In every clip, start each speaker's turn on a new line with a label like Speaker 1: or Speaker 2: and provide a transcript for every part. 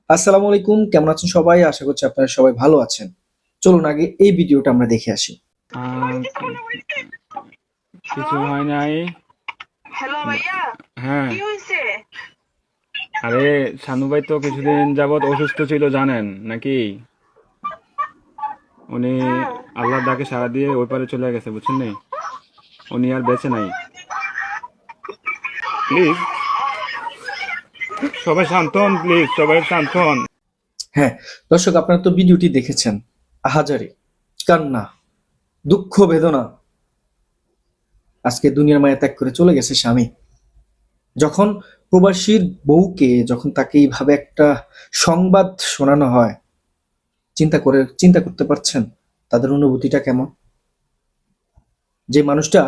Speaker 1: আসসালামু আলাইকুম, কেমন আছেন সবাই? আশা করছি আপনারা সবাই ভালো আছেন। চলুন আগে এই ভিডিওটা আমরা দেখে আসি।
Speaker 2: কিছু হয় নাই।
Speaker 3: হ্যালো ভাইয়া,
Speaker 2: হ্যাঁ,
Speaker 3: কি হয়েছে?
Speaker 2: আরে শানু ভাই তো কিছুদিন যাবৎ অসুস্থ ছিল জানেন নাকি? উনি
Speaker 3: হ্যাঁ।
Speaker 2: আল্লাহর ডাকে সাড়া দিয়ে ওই পারে চলে গেছে, বুঝছেন নি? উনি আর বেঁচে নাই। প্লিজ সবাই শান্ত হন, প্লিজ সবাই শান্ত হন।
Speaker 1: হ্যাঁ, দর্শক আপনারা তো ভিডিওটি দেখেছেন। আহাজারি, কান্না, দুঃখ, বেদনা। আজকে দুনিয়ার মায়া ত্যাগ করে চলে গেছে স্বামী। যখন প্রবাসীর বউকে যখন তাকে এইভাবে একটা সংবাদ শোনানো হয়, চিন্তা করতে পারছেন তাদের অনুভূতিটা কেমন? যে মানুষটা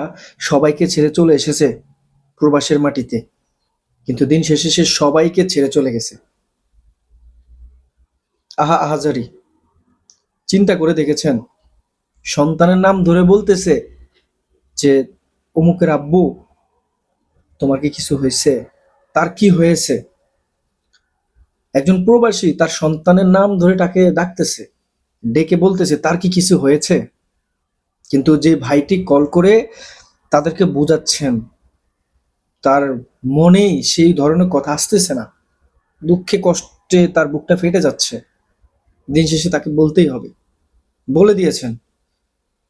Speaker 1: সবাইকে ছেড়ে চলে এসেছে প্রবাসের মাটিতে, কিন্তু দিন শেষে সে সবাইকে ছেড়ে চলে গেছে। আহাজারি, চিন্তা করে দেখেছেন? সন্তানের নাম ধরে বলতেছে যে অমুকের আব্বু, তোমার কি কিছু হয়েছে? তার কি হয়েছে? একজন প্রবাসী তার সন্তানের নাম ধরে তাকে ডাকতেছে, ডেকে বলতেছে তার কি কিছু হয়েছে। কিন্তু যে ভাইটি কল করে তাদেরকে বোঝাচ্ছেন, তার মনেই সেই ধরনের কথা আসতেছে না। দুঃখে কষ্টে তার বুকটা ফেটে যাচ্ছে। দিন শেষে তাকে বলতেই হবে। বলে দিয়েছেন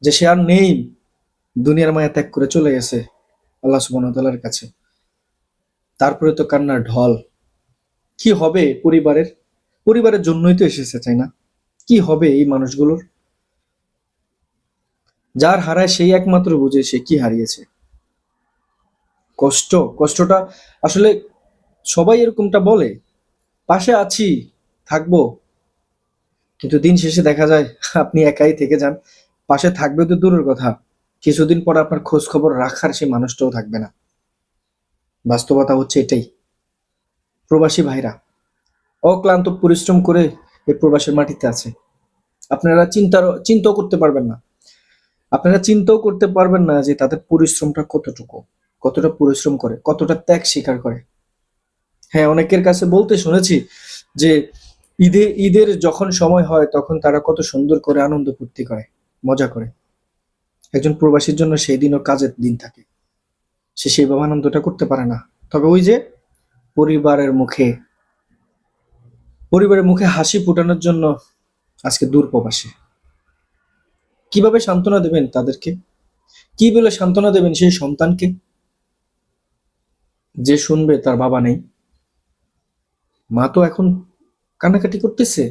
Speaker 1: যে সে আর নেই, দুনিয়ার মায়া ত্যাগ করে চলে গেছে আল্লাহ সুবহানাহু ওয়া তাআলার কাছে। তারপরে তো কান্নার ঢল। কি হবে পরিবারের? পরিবারের জন্যই তো এসেছে, তাই না? কি হবে এই মানুষগুলোর? যার হারায় সেই একমাত্র বুঝে সে কি হারিয়েছে। কষ্টটা আসলে সবাই এরকমটা বলে, পাশে আছি, থাকবো, কিন্তু দিন শেষে দেখা যায় আপনি একাই থেকে যান। পাশে থাকবে তো দূরের কথা, কিছুদিন পর আপনার খোঁজ খবর রাখার সেই মানুষটাও থাকবে না। বাস্তবতা হচ্ছে এটাই। প্রবাসী ভাইরা অক্লান্ত পরিশ্রম করে এই প্রবাসের মাটিতে আছে। আপনারা চিন্তাও করতে পারবেন না। আপনারা চিন্তাও করতে পারবেন না যে তাদের পরিশ্রমটা কতটুকু, কতটা পরিশ্রম করে, কতটা ত্যাগ স্বীকার করে। হ্যাঁ, অনেকের কাছে বলতে শুনেছি যে ঈদের যখন সময় হয় তখন তারা কত সুন্দর করে আনন্দ ফুর্তি করে, মজা করে। একজন প্রবাসীর জন্য সেই দিনও কাজের দিন থাকে, সে সেইভাবে আনন্দটা করতে পারে না। তবে ওই যে পরিবারের মুখে পরিবারের মুখে হাসি ফোটানোর জন্য আজকে দূর প্রবাসে। কিভাবে সান্ত্বনা দেবেন তাদেরকে? কি বলে সান্ত্বনা দেবেন সেই সন্তানকে যে শুনবে তার বাবা নেই? মা তো এখন কান্নাকাটি করতেছে,